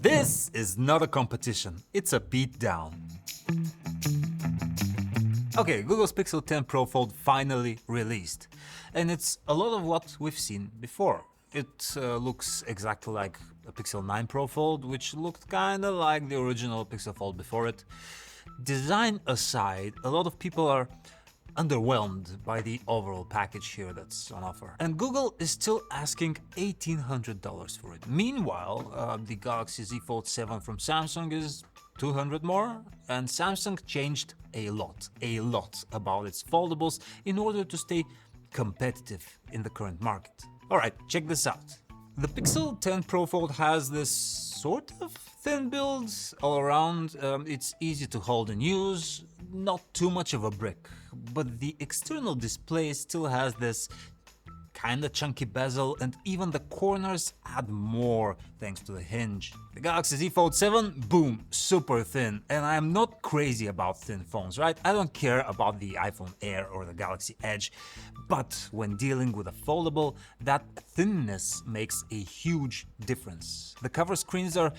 This is not a competition, it's a beatdown. Okay, Google's Pixel 10 Pro Fold finally released, and it's a lot of what we've seen before. It looks exactly like a Pixel 9 Pro Fold, which looked kinda like the original Pixel Fold before it. Design aside, a lot of people are underwhelmed by the overall package here that's on offer. And Google is still asking $1,800 for it. Meanwhile, the Galaxy Z Fold 7 from Samsung is $200 more, and Samsung changed a lot about its foldables in order to stay competitive in the current market. Alright, check this out. The Pixel 10 Pro Fold has this sort of thin build all around. It's easy to hold and use, not too much of a brick, but the external display still has this kinda chunky bezel, and even the corners add more thanks to the hinge. The Galaxy Z Fold 7, boom, super thin, and I'm not crazy about thin phones, right? I don't care about the iPhone Air or the Galaxy Edge, but when dealing with a foldable, that thinness makes a huge difference. The cover screens are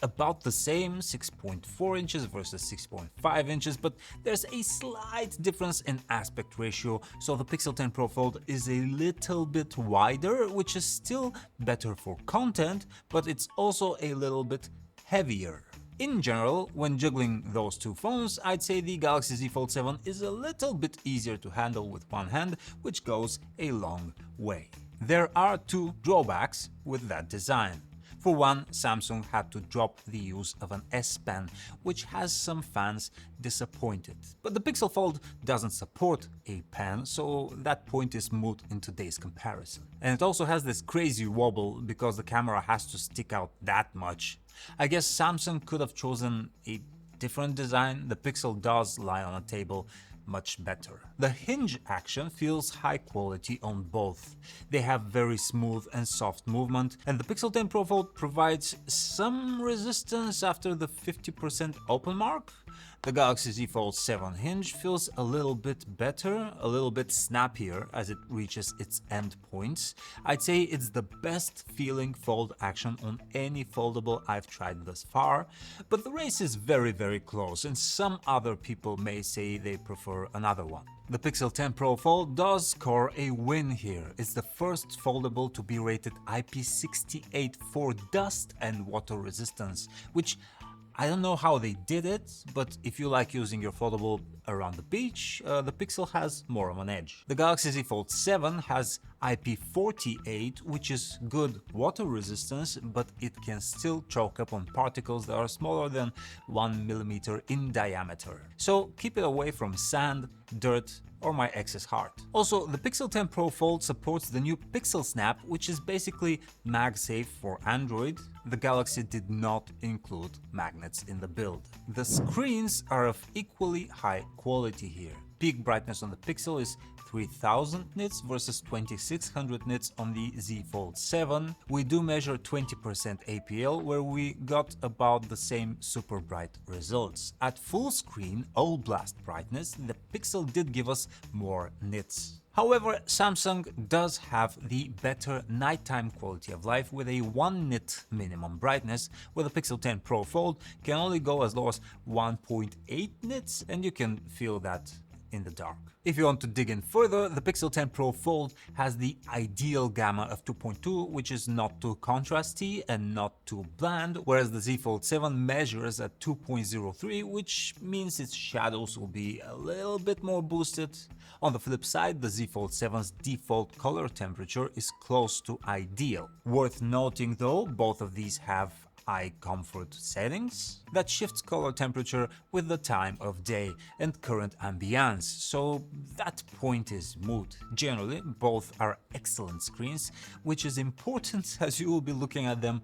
about the same, 6.4 inches versus 6.5 inches, but there's a slight difference in aspect ratio, so the Pixel 10 Pro Fold is a little bit wider, which is still better for content, but it's also a little bit heavier. In general, when juggling those two phones, I'd say the Galaxy Z Fold 7 is a little bit easier to handle with one hand, which goes a long way. There are two drawbacks with that design. For one, Samsung had to drop the use of an S Pen, which has some fans disappointed. But the Pixel Fold doesn't support a pen, so that point is moot in today's comparison. And it also has this crazy wobble because the camera has to stick out that much. I guess Samsung could have chosen a different design. The Pixel does lie on a table much better. The hinge action feels high quality on both. They have very smooth and soft movement, and the Pixel 10 Pro Fold provides some resistance after the 50% open mark. The Galaxy Z Fold 7 hinge feels a little bit better, a little bit snappier as it reaches its end points. I'd say it's the best feeling fold action on any foldable I've tried thus far, but the race is very close, and some other people may say they prefer another one. The Pixel 10 Pro Fold does score a win here. It's the first foldable to be rated IP68 for dust and water resistance, which I don't know how they did it, but if you like using your foldable around the beach, the Pixel has more of an edge. The Galaxy Z Fold 7 has IP48, which is good water resistance, but it can still choke up on particles that are smaller than 1 mm in diameter. So keep it away from sand, dirt, or my ex's heart. Also, the Pixel 10 Pro Fold supports the new Pixel Snap, which is basically MagSafe for Android. The Galaxy did not include magnets in the build. The screens are of equally high quality here. Peak brightness on the Pixel is 3000 nits versus 2600 nits on the Z Fold 7. We do measure 20% APL, where we got about the same super bright results. At full screen, all blast brightness, the Pixel did give us more nits. However, Samsung does have the better nighttime quality of life with a 1 nit minimum brightness, where the Pixel 10 Pro Fold can only go as low as 1.8 nits, and you can feel that in the dark. If you want to dig in further, the Pixel 10 Pro Fold has the ideal gamma of 2.2, which is not too contrasty and not too bland, whereas the Z Fold 7 measures at 2.03, which means its shadows will be a little bit more boosted. On the flip side, the Z Fold 7's default color temperature is close to ideal. Worth noting though, both of these have eye comfort settings that shifts color temperature with the time of day and current ambience, so that point is moot. Generally, both are excellent screens, which is important as you will be looking at them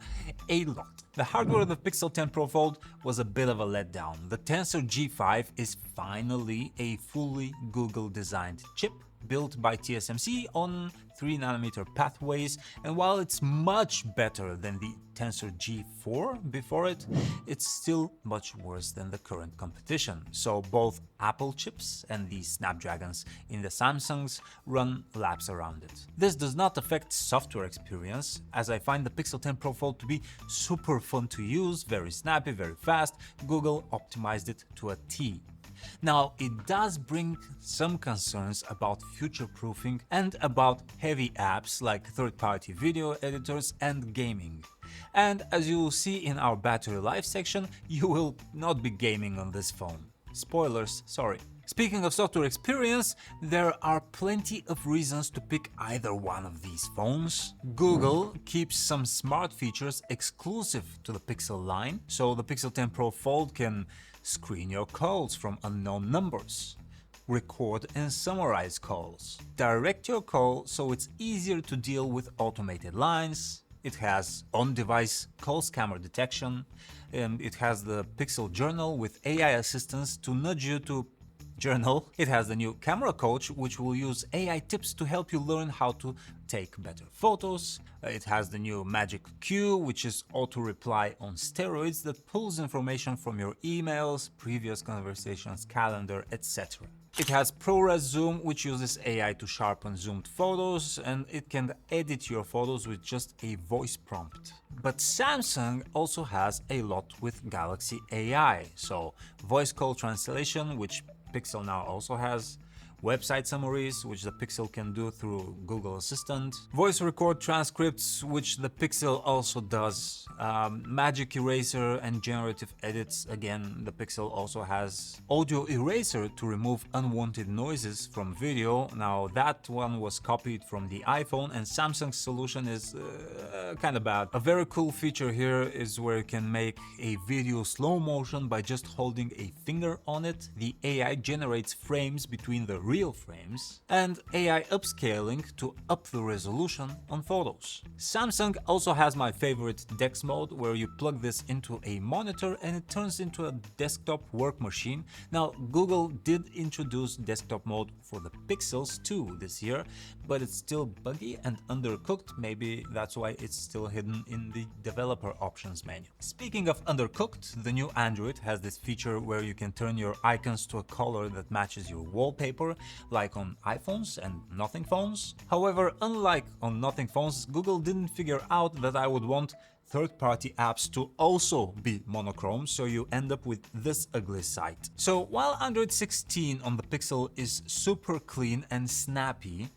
a lot. The hardware of the Pixel 10 Pro Fold was a bit of a letdown. The Tensor G5 is finally a fully Google designed chip, built by TSMC on 3nm pathways, and while it's much better than the Tensor G4 before it, it's still much worse than the current competition. So both Apple chips and the Snapdragons in the Samsungs run laps around it. This does not affect software experience, as I find the Pixel 10 Pro Fold to be super fun to use, very snappy, very fast. Google optimized it to a T. Now, it does bring some concerns about future-proofing and about heavy apps like third-party video editors and gaming. And as you will see in our battery life section, you will not be gaming on this phone. Spoilers, sorry. Speaking of software experience, there are plenty of reasons to pick either one of these phones. Google keeps some smart features exclusive to the Pixel line, so the Pixel 10 Pro Fold can screen your calls from unknown numbers, record and summarize calls, direct your call so it's easier to deal with automated lines. It has on-device call scammer detection, and it has the Pixel Journal with AI assistance to nudge you to journal. It has the new camera coach, which will use AI tips to help you learn how to take better photos. It has the new Magic Queue, which is auto-reply on steroids that pulls information from your emails, previous conversations, calendar, etc. It has ProRes Zoom, which uses AI to sharpen zoomed photos, and it can edit your photos with just a voice prompt. But Samsung also has a lot with Galaxy AI, so voice call translation, which Pixel now also has, website summaries, which the Pixel can do through Google Assistant, voice record transcripts, which the Pixel also does, magic eraser and generative edits, again the Pixel also has, audio eraser to remove unwanted noises from video. Now that one was copied from the iPhone, and Samsung's solution is kind of bad. A very cool feature here is where you can make a video slow motion by just holding a finger on it. The AI generates frames between the real frames, and AI upscaling to up the resolution on photos. Samsung also has my favorite DeX mode, where you plug this into a monitor and it turns into a desktop work machine. Now, Google did introduce desktop mode for the Pixels too this year, but it's still buggy and undercooked. Maybe that's why it's still hidden in the developer options menu. Speaking of undercooked, the new Android has this feature where you can turn your icons to a color that matches your wallpaper, like on iPhones and Nothing phones. However, unlike on Nothing phones, Google didn't figure out that I would want third-party apps to also be monochrome, so you end up with this ugly sight. So while Android 16 on the Pixel is super clean and snappy,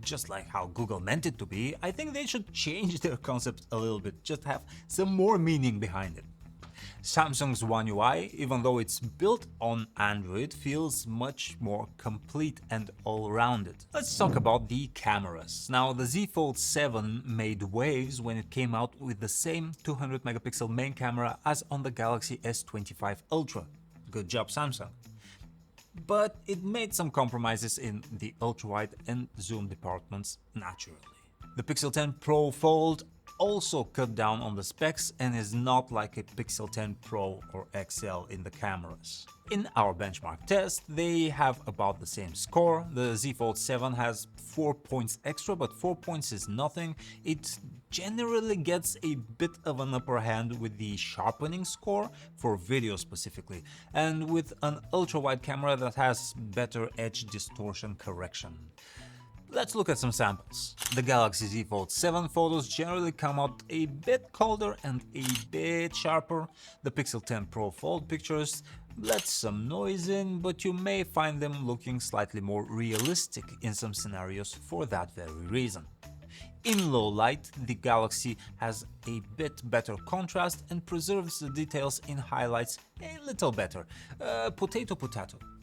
just like how Google meant it to be, I think they should change their concept a little bit, just have some more meaning behind it. Samsung's One UI, even though it's built on Android, feels much more complete and all-rounded. Let's talk about the cameras. Now, the Z Fold 7 made waves when it came out with the same 200 megapixel main camera as on the Galaxy S25 Ultra. Good job, Samsung. But it made some compromises in the ultra-wide and zoom departments naturally. The Pixel 10 Pro Fold also cut down on the specs and is not like a Pixel 10 Pro or XL in the cameras. In our benchmark test, they have about the same score. The Z Fold 7 has 4 points extra, but 4 points is nothing. It generally gets a bit of an upper hand with the sharpening score for video specifically, and with an ultra-wide camera that has better edge distortion correction. Let's look at some samples. The Galaxy Z Fold 7 photos generally come out a bit colder and a bit sharper. The Pixel 10 Pro Fold pictures let some noise in, but you may find them looking slightly more realistic in some scenarios for that very reason. In low light, the Galaxy has a bit better contrast and preserves the details in highlights a little better. Potato.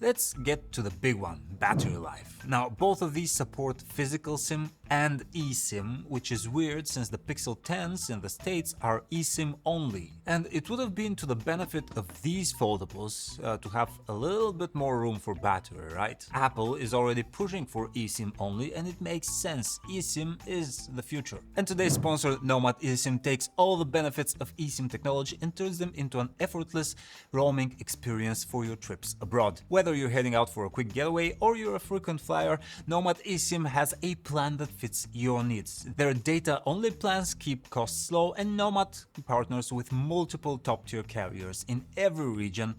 Let's get to the big one, battery life. Now, both of these support physical SIM and eSIM, which is weird since the Pixel 10s in the States are eSIM only. And it would have been to the benefit of these foldables to have a little bit more room for battery, right? Apple is already pushing for eSIM only, and it makes sense. eSIM is is the future. And today's sponsor, Nomad eSIM, takes all the benefits of eSIM technology and turns them into an effortless roaming experience for your trips abroad. Whether you're heading out for a quick getaway or you're a frequent flyer, Nomad eSIM has a plan that fits your needs. Their data-only plans keep costs low, and Nomad partners with multiple top-tier carriers in every region,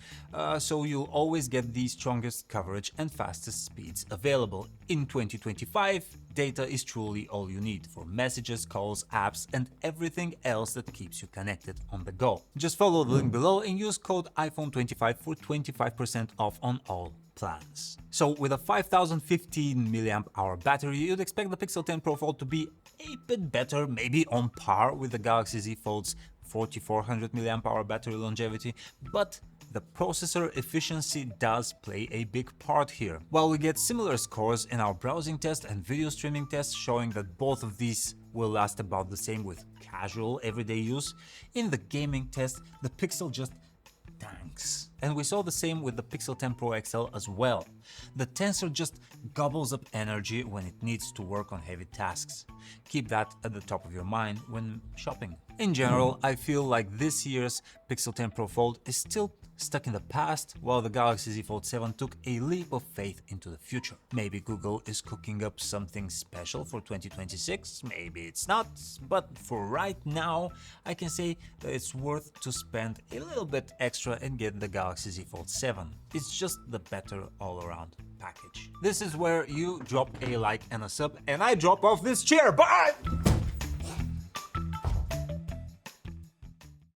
so you'll always get the strongest coverage and fastest speeds available. In 2025, data is truly all you need for messages, calls, apps, and everything else that keeps you connected on the go. Just follow the link below and use code iPhone25 for 25% off on all plans. So with a 5015 mAh battery, you'd expect the Pixel 10 Pro Fold to be a bit better, maybe on par with the Galaxy Z Fold's 4400 mAh battery longevity, but the processor efficiency does play a big part here. While we get similar scores in our browsing test and video streaming test showing that both of these will last about the same with casual everyday use, in the gaming test the Pixel just tanks. And we saw the same with the Pixel 10 Pro XL as well. The Tensor just gobbles up energy when it needs to work on heavy tasks. Keep that at the top of your mind when shopping. In general, I feel like this year's Pixel 10 Pro Fold is still stuck in the past, while the Galaxy Z Fold 7 took a leap of faith into the future. Maybe Google is cooking up something special for 2026, maybe it's not, but for right now, I can say that it's worth to spend a little bit extra and get the Galaxy Z Fold 7. It's just the better all-around package. This is where you drop a like and a sub, and I drop off this chair. Bye!